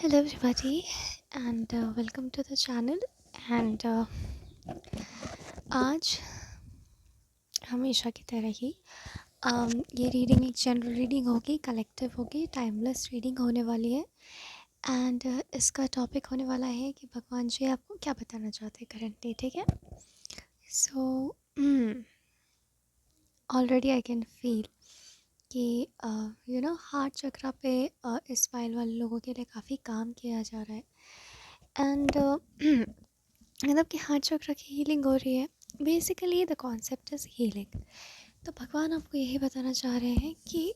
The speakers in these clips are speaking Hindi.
Hello, everybody, and welcome to the channel. And आज हमेशा की तरह ही ये रीडिंग एक जनरल रीडिंग होगी, कलेक्टिव होगी, टाइमलेस रीडिंग होने वाली है। एंड इसका टॉपिक होने वाला है कि भगवान जी आपको क्या बताना चाहते हैं करंटली, ठीक है। So already I can feel कि हार्ट चक्रा पे इस फाइल वाले लोगों के लिए काफ़ी काम किया जा रहा है। एंड मतलब कि हार्ट चक्र की हीलिंग हो रही है। Basically the concept is healing. तो भगवान आपको यही बताना चाह रहे हैं कि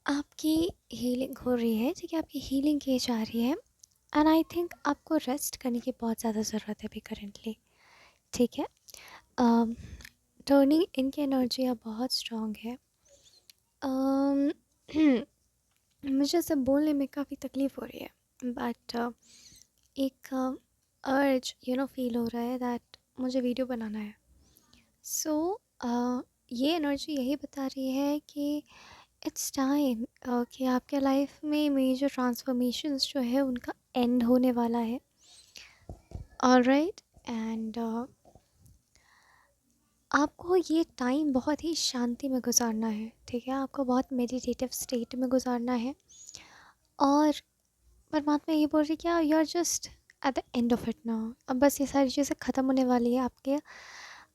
आपकी हीलिंग हो रही है, ठीक है, आपकी हीलिंग की जा रही है। एंड आई थिंक आपको रेस्ट करने की बहुत ज़्यादा ज़रूरत है अभी करेंटली, ठीक है। टर्निंग इनकी एनर्जी अब बहुत स्ट्रॉन्ग है। मुझे सब बोलने में काफ़ी तकलीफ़ हो रही है, बट एक अर्ज फील हो रहा है दैट मुझे वीडियो बनाना है। सो ये एनर्जी यही बता रही है कि इट्स टाइम कि आपके लाइफ में मेजर ट्रांसफॉर्मेशंस जो है उनका एंड होने वाला है। ऑलराइट। एंड आपको ये टाइम बहुत ही शांति में गुजारना है, ठीक है। आपको बहुत मेडिटेटिव स्टेट में गुजारना है। और परमात्मा ये बोल रही है कि you are just at the end of it now. अब बस ये सारी चीज़ें ख़त्म होने वाली है।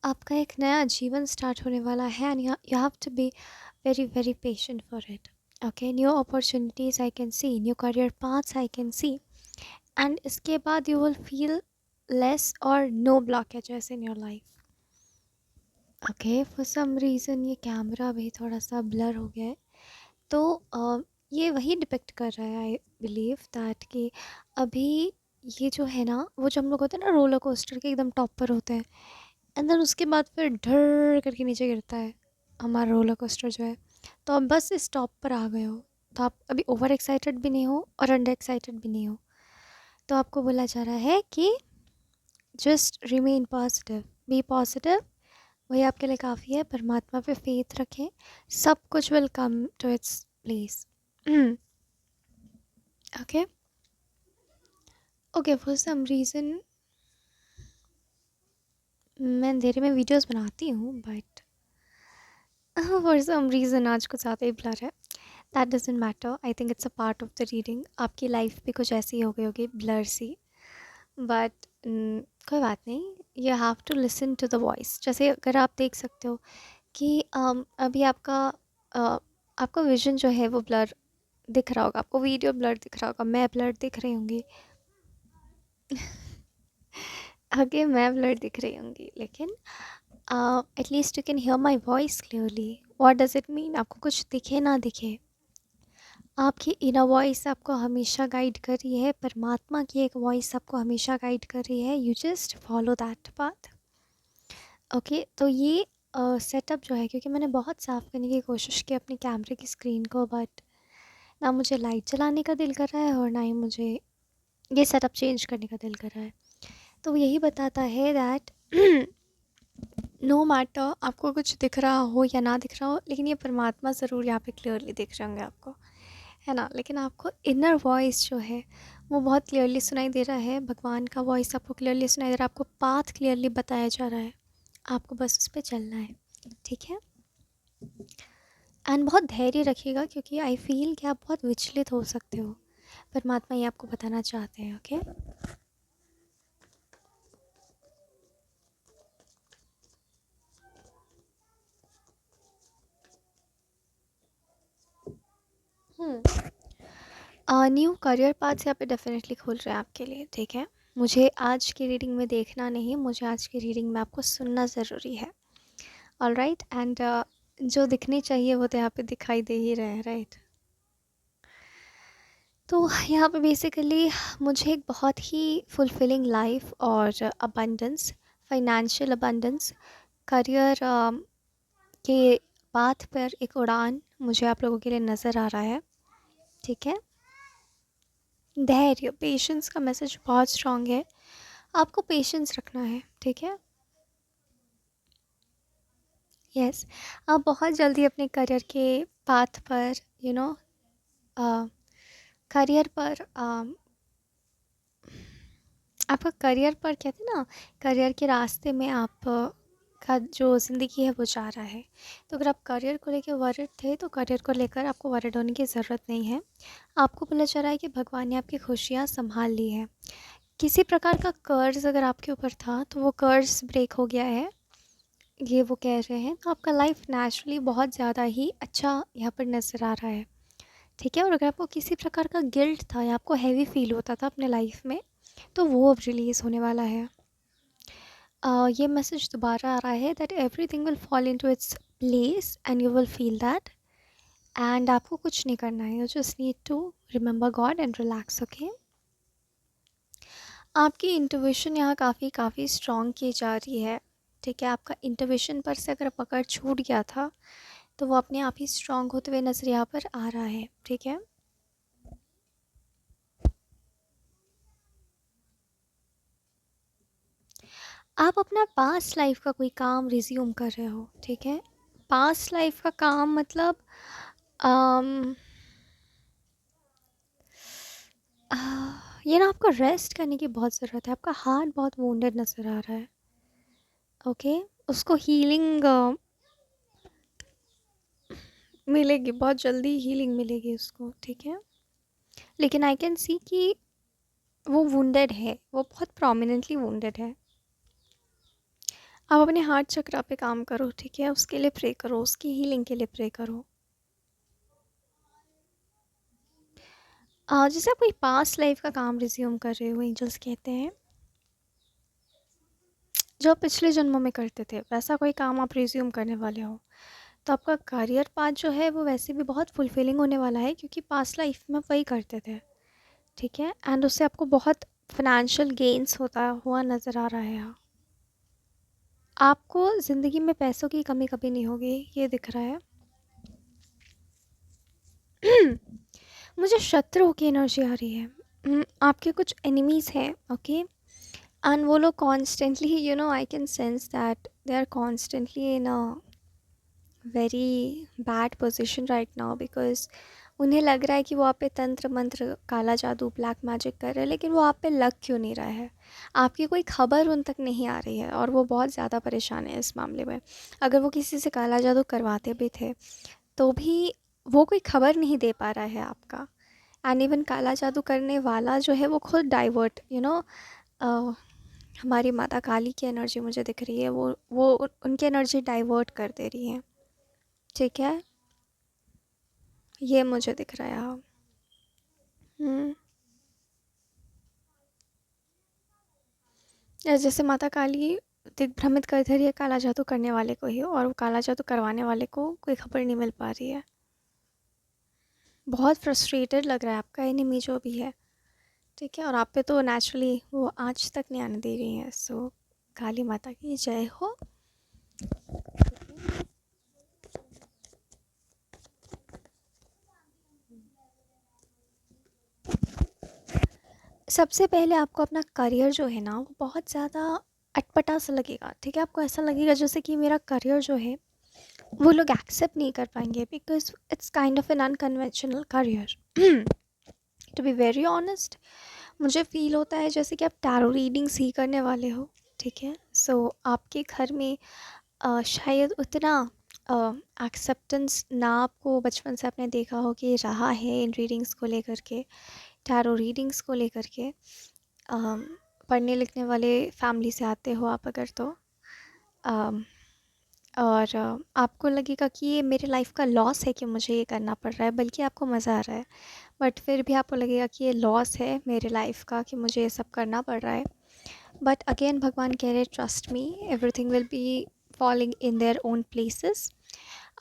आपका एक नया जीवन स्टार्ट होने वाला है। And you have to be very very patient for it. Okay, new opportunities I can see, new career paths I can see. And इसके बाद यू विल फील लेस और no blockages in your life. Okay, for some reason ये कैमरा भी थोड़ा सा ब्लर हो गया है। तो ये वही डिपेक्ट कर रहा है, आई बिलीव दैट कि अभी ये जो है ना, वो जो हम लोग होते हैं ना रोलर कोस्टर के एकदम टॉप पर होते हैं, एंड देन उसके बाद फिर ढर करके नीचे गिरता है हमारा रोलर कोस्टर जो है। तो आप बस इस टॉप पर आ गए हो, तो आप अभी ओवर एक्साइटेड भी नहीं हो और अंडर एक्साइटेड भी नहीं हो। तो आपको बोला जा रहा है कि just remain positive, be positive. वही आपके लिए काफ़ी है। परमात्मा पे फेथ रखें, सब कुछ will come to its place. Okay okay, for some reason मैं अंधेरे में वीडियोस बनाती हूँ, बट फॉर सम रीज़न आज कुछ ज़्यादा ही ब्लर है। That doesn't matter, I think it's a part of the reading. आपकी लाइफ भी कुछ ऐसी हो गई होगी ब्लर सी, बट कोई बात नहीं। You have to listen to the voice. जैसे अगर आप देख सकते हो कि अभी uh, आपका विजन जो है वो ब्लर दिख रहा होगा, आपको वीडियो ब्लर दिख रहा होगा, मैं ब्लर दिख रही होंगी। आगे मैं ब्लर दिख रही होंगी, लेकिन at least you can hear my voice clearly. What does it mean? आपको कुछ दिखे ना दिखे, आपकी इनर वॉइस आपको हमेशा गाइड कर रही है। परमात्मा की एक वॉइस आपको हमेशा गाइड कर रही है। You just follow that path. Okay, तो ये सेटअप जो है, क्योंकि मैंने बहुत साफ़ करने की कोशिश की अपने कैमरे की स्क्रीन को, बट ना मुझे लाइट चलाने का दिल कर रहा है और ना ही मुझे ये सेटअप चेंज करने का दिल कर रहा है। तो वो यही बताता है दैट नो मैटर आपको कुछ दिख रहा हो या ना दिख रहा हो, लेकिन ये परमात्मा ज़रूर यहाँ पे क्लियरली दिख रहे होंगे आपको, है ना। लेकिन आपको इनर वॉइस जो है वो बहुत क्लियरली सुनाई दे रहा है। भगवान का वॉइस आपको क्लियरली सुनाई दे रहा है। आपको पाथ क्लियरली बताया जा रहा है, आपको बस उस पर चलना है, ठीक है। एंड बहुत धैर्य रखिएगा, क्योंकि आई फील कि आप बहुत विचलित हो सकते हो। परमात्मा ये आपको बताना चाहते हैं। ओके न्यू करियर पाथ्स यहाँ पे डेफिनेटली खुल रहे हैं आपके लिए, ठीक है। मुझे आज की रीडिंग में देखना नहीं, मुझे आज की रीडिंग में आपको सुनना ज़रूरी है। ऑलराइट। एंड जो दिखनी चाहिए वो तो यहाँ पे दिखाई दे ही रहे हैं, राइट। तो यहाँ पे बेसिकली मुझे एक बहुत ही फुलफिलिंग लाइफ और अबंडेंस, फाइनेंशियल अबंडेंस, करियर के पाथ पर एक उड़ान मुझे आप लोगों के लिए नज़र आ रहा है, ठीक है। धैर्य, पेशेंस का मैसेज बहुत स्ट्रॉन्ग है। आपको पेशेंस रखना है, ठीक है। यस, आप बहुत जल्दी अपने करियर के पाथ पर यू नो करियर पर आपका करियर पर कहते हैं ना, करियर के रास्ते में आप का जो ज़िंदगी है वो जा रहा है। तो अगर आप करियर को लेकर वरिड थे तो करियर को लेकर आपको वरिड होने की ज़रूरत नहीं है। आपको बोला जा रहा है कि भगवान ने आपकी खुशियाँ संभाल ली है। किसी प्रकार का कर्ज अगर आपके ऊपर था तो वो कर्ज ब्रेक हो गया है, ये वो कह रहे हैं। तो आपका लाइफ नेचुरली बहुत ज़्यादा ही अच्छा यहाँ पर नज़र आ रहा है, ठीक है। और अगर आपको किसी प्रकार का गिल्ट था या आपको हैवी फील होता था अपने लाइफ में, तो वो अब रिलीज़ होने वाला है। ये मैसेज दोबारा आ रहा है that everything will fall into its place and you will feel that. And आपको कुछ नहीं करना है, you just need to remember God and relax, okay. आपकी इंट्यूशन यहाँ काफ़ी काफ़ी स्ट्रॉन्ग की जा रही है, ठीक है। आपका इंट्यूशन पर से अगर पकड़ छूट गया था तो वो अपने आप ही स्ट्रॉन्ग होते हुए नज़र यहाँ पर आ रहा है, ठीक है। आप अपना पास्ट लाइफ का कोई काम रिज्यूम कर रहे हो, ठीक है। पास्ट लाइफ का काम मतलब अम, ये ना आपको रेस्ट करने की बहुत ज़रूरत है। आपका हार्ट बहुत वुंडेड नज़र आ रहा है, ओके। उसको हीलिंग मिलेगी, बहुत जल्दी हीलिंग मिलेगी उसको, ठीक है। लेकिन आई कैन सी कि वो वुंडेड है, वो बहुत प्रोमिनेंटली वुंडेड है। आप अपने हार्ट चक्रा पे काम करो, ठीक है। उसके लिए प्रे करो, उसकी हीलिंग के लिए प्रे करो। जैसे आप कोई पास्ट लाइफ का काम रिज्यूम कर रहे हो, एंजल्स कहते हैं जो आप पिछले जन्मों में करते थे वैसा कोई काम आप रिज्यूम करने वाले हो। तो आपका करियर पाथ जो है वो वैसे भी बहुत फुलफिलिंग होने वाला है, क्योंकि पास्ट लाइफ में आप वही करते थे, ठीक है। एंड उससे आपको बहुत फाइनेंशियल गेन्स होता हुआ नज़र आ रहा है यहाँ। आपको ज़िंदगी में पैसों की कमी कभी नहीं होगी, ये दिख रहा है। मुझे शत्रुओं की एनर्जी आ रही है। आपके कुछ एनिमीज़ हैं, ओके। एंड वो लोग constantly, you know, I can sense that they are constantly in a very bad position right now, because उन्हें लग रहा है कि वो आप पे तंत्र मंत्र काला जादू ब्लैक मैजिक कर रहे हैं, लेकिन वो आप पे लग क्यों नहीं रहा है। आपकी कोई खबर उन तक नहीं आ रही है और वो बहुत ज़्यादा परेशान है इस मामले में। अगर वो किसी से काला जादू करवाते भी थे तो भी वो कोई खबर नहीं दे पा रहा है आपका। एंड इवन काला जादू करने वाला जो है वो खुद डाइवर्ट, यू नो, हमारी माता काली की एनर्जी मुझे दिख रही है, वो उनकी एनर्जी डाइवर्ट कर दे रही है, ठीक है। ये मुझे दिख रहा है हाँ। या जैसे माता काली दिग्भ्रमित कर दे रही है काला जादू करने वाले को ही, और वो काला जादू करवाने वाले को कोई खबर नहीं मिल पा रही है। बहुत फ्रस्ट्रेटेड लग रहा है आपका एनिमी जो भी है, ठीक है। और आप पे तो नेचुरली वो आज तक नहीं आने दे रही हैं। सो काली माता की जय हो। सबसे पहले आपको अपना करियर जो है ना वो बहुत ज़्यादा अटपटा सा लगेगा, ठीक है। आपको ऐसा लगेगा जैसे कि मेरा करियर जो है वो लोग एक्सेप्ट नहीं कर पाएंगे, because it's kind of an unconventional career. To be very honest, मुझे फील होता है जैसे कि आप टैरो रीडिंग्स ही करने वाले हो, ठीक है। सो आपके घर में शायद उतना एक्सेप्टेंस ना आपको बचपन से आपने देखा हो कि रहा है इन रीडिंग्स को लेकर के, टैरो रीडिंग्स को लेकर के। पढ़ने लिखने वाले फैमिली से आते हो आप अगर तो और आपको लगेगा कि ये मेरे लाइफ का लॉस है कि मुझे ये करना पड़ रहा है, बल्कि आपको मज़ा आ रहा है। बट फिर भी आपको लगेगा कि ये लॉस है मेरे लाइफ का कि मुझे ये सब करना पड़ रहा है। बट अगेन भगवान कह रहे trust me, everything will be falling in their own places.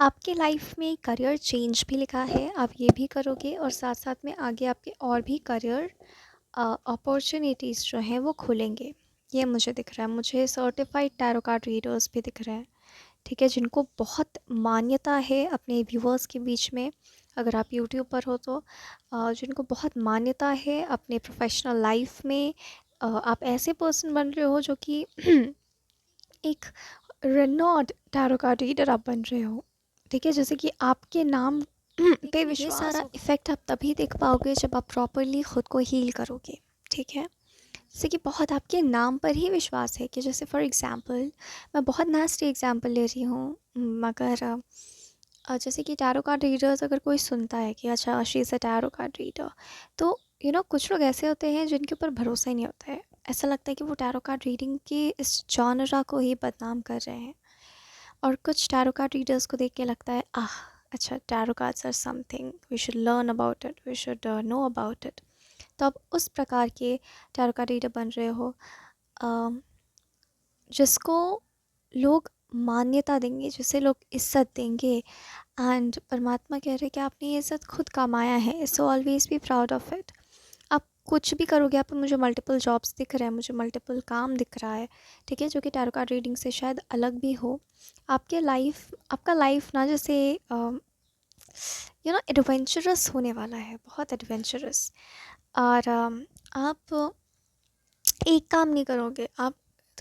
आपके लाइफ में करियर चेंज भी लिखा है, आप ये भी करोगे और साथ साथ में आगे आपके और भी करियर अपॉर्चुनिटीज़ जो हैं वो खुलेंगे। ये मुझे दिख रहा है। मुझे सर्टिफाइड टैरो कार्ड रीडर्स भी दिख रहे हैं, ठीक है, जिनको बहुत मान्यता है अपने व्यूअर्स के बीच में। अगर आप यूट्यूब पर हो तो जिनको बहुत मान्यता है अपने प्रोफेशनल लाइफ में। आप ऐसे पर्सन बन रहे हो जो कि एक रेनॉर्ड टैरो कार्ड रीडर आप बन रहे हो, ठीक है। जैसे कि आपके नाम पे ये विश्वास सारा होगा। इफ़ेक्ट आप तभी देख पाओगे जब आप प्रॉपरली ख़ुद को हील करोगे, ठीक है? जैसे कि बहुत आपके नाम पर ही विश्वास है कि जैसे फॉर एग्ज़ाम्पल, मैं बहुत नास्टी एग्ज़ाम्पल ले रही हूँ, मगर जैसे कि टैरो कार्ड रीडर्स अगर कोई सुनता है कि अच्छा she is a tarot card reader, तो कुछ लोग ऐसे होते हैं जिनके ऊपर भरोसा ही नहीं होता है। ऐसा लगता है कि वो टैरो कार्ड रीडिंग के इस जॉनरा को ही बदनाम कर रहे हैं, और कुछ टैरो कार्ड रीडर्स को देख के लगता है अच्छा tarot cards are something we should learn about it, we should know about it. तो आप उस प्रकार के टैरो कार्ड रीडर बन रहे हो जिसको लोग मान्यता देंगे, जिसे लोग इज्जत देंगे, एंड परमात्मा कह रहे हैं कि आपने ये इज़्ज़त खुद कमाया है, so always be proud of it. आप कुछ भी करोगे, आप मुझे मल्टीपल जॉब्स दिख रहे हैं, मुझे मल्टीपल काम दिख रहा है, ठीक है, जो कि टैरो कार्ड रीडिंग से शायद अलग भी हो। आपका लाइफ ना जैसे एडवेंचरस होने वाला है, बहुत एडवेंचरस। और आप एक काम नहीं करोगे, आप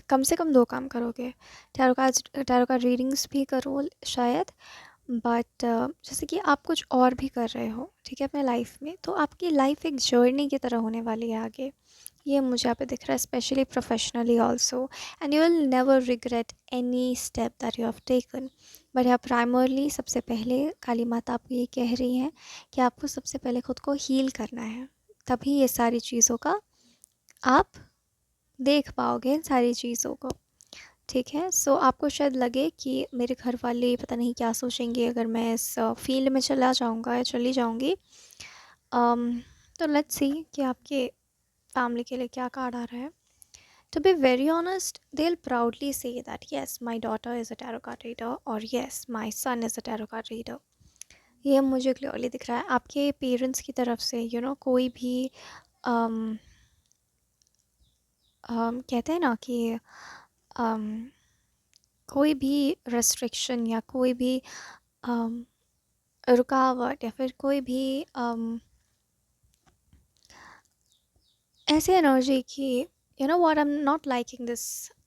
कम से कम दो काम करोगे। टैरो कार्ड रीडिंग्स भी करो शायद, बट जैसे कि आप कुछ और भी कर रहे हो, ठीक है, अपने लाइफ में, तो आपकी लाइफ एक जर्नी की तरह होने वाली है आगे। ये मुझे यहाँ पे दिख रहा है, specially professionally also, and you will never regret any step that you have taken. But यहाँ प्राइमरली सबसे पहले काली माता आपको ये कह रही हैं कि आपको सबसे पहले खुद को हील करना है, तभी ये सारी चीज़ों का आप देख पाओगे, इन सारी चीज़ों को, ठीक है। सो आपको शायद लगे कि मेरे घर वाले पता नहीं क्या सोचेंगे अगर मैं इस फील्ड में चला जाऊंगा या चली जाऊंगी। तो लेट्स सी कि आपके फैमिली के लिए क्या कार्ड आ रहा है। To be very honest, they will proudly say that yes my daughter is a tarot card reader, और yes my son is a tarot card reader. ये मुझे क्लियरली दिख रहा है। आपके पेरेंट्स की तरफ से कोई भी um, कहते हैं ना कि um, कोई भी रेस्ट्रिक्शन या कोई भी रुकावट या फिर कोई भी ऐसे एनर्जी की what I am not liking this,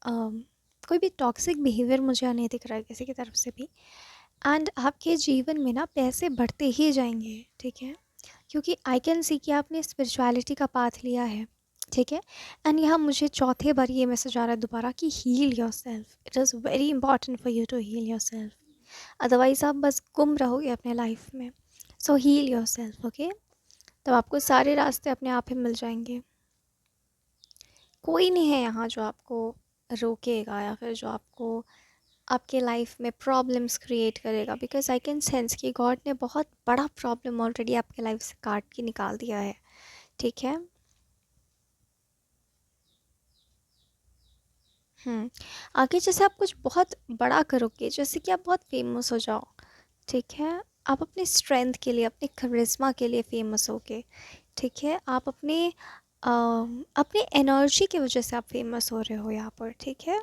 कोई भी टॉक्सिक बिहेवियर मुझे नहीं दिख रहा है किसी की तरफ से भी। एंड आपके जीवन में ना पैसे बढ़ते ही जाएंगे, ठीक है, क्योंकि आई कैन सी कि आपने स्पिरिचुअलिटी का पाथ लिया है, ठीक है। एंड यहाँ मुझे चौथे बार ये मैसेज आ रहा है दोबारा कि heal yourself, it is very important for you to heal yourself, otherwise आप बस गुम रहोगे अपने लाइफ में। So heal yourself, okay. तब आपको सारे रास्ते अपने आप ही मिल जाएंगे। कोई नहीं है यहाँ जो आपको रोकेगा या फिर जो आपको आपके लाइफ में प्रॉब्लम्स क्रिएट करेगा, बिकॉज आई कैन सेंस कि गॉड ने बहुत बड़ा प्रॉब्लम ऑलरेडी आपके लाइफ से काट के निकाल दिया है, ठीक है। आगे जैसे आप कुछ बहुत बड़ा करोगे, जैसे कि आप बहुत फेमस हो जाओ, ठीक है, आप अपने स्ट्रेंथ के लिए, अपने करिश्मा के लिए फेमस होगे, ठीक है, आप अपनी एनर्जी की वजह से आप फेमस हो रहे हो यहाँ पर, ठीक है।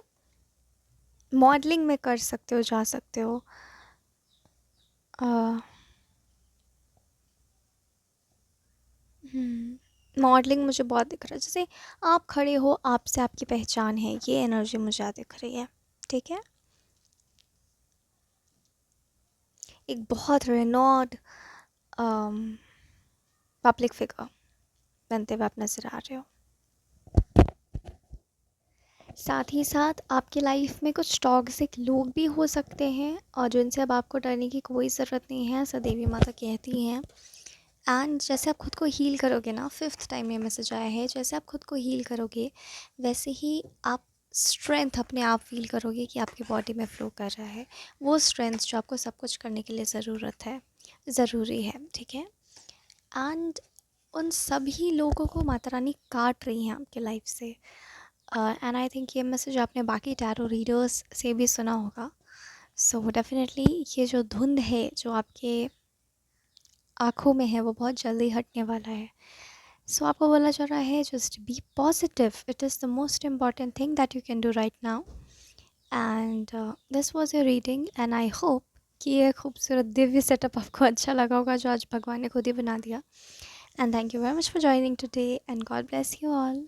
मॉडलिंग में कर सकते हो, जा सकते हो। मॉडलिंग मुझे बहुत दिख रहा है, जैसे आप खड़े हो, आपसे आपकी पहचान है, ये एनर्जी मुझे दिख रही है, ठीक है। एक बहुत रेनॉर्ड पब्लिक फिगर बनते हुए आप नज़र आ रहे हो। साथ ही साथ आपकी लाइफ में कुछ टॉक्सिक लोग भी हो सकते हैं और जिनसे अब आपको डरने की कोई ज़रूरत नहीं है, ऐसा देवी माता कहती हैं। एंड जैसे आप खुद को हील करोगे ना, फिफ्थ टाइम ये मैसेज आया है, जैसे आप खुद को हील करोगे वैसे ही आप स्ट्रेंथ अपने आप फील करोगे कि आपकी बॉडी में फ़्लो कर रहा है, वो स्ट्रेंथ जो आपको सब कुछ करने के लिए ज़रूरी है, ठीक है। एंड उन सभी लोगों को माता रानी काट रही हैं आपके लाइफ से। एंड आई थिंक ये मैसेज आपने बाकी टैरो रीडर्स से भी सुना होगा। सो डेफिनेटली ये जो धुंध है जो आपके आँखों में है वो बहुत जल्दी हटने वाला है। सो आपको बोला जा रहा है just be positive, it is the most important thing that you can do right now. And this was your reading and I hope कि ये खूबसूरत दिव्य सेटअप आपको अच्छा लगा होगा जो आज भगवान ने खुद ही बना दिया। And thank you very much for joining today and God bless you all.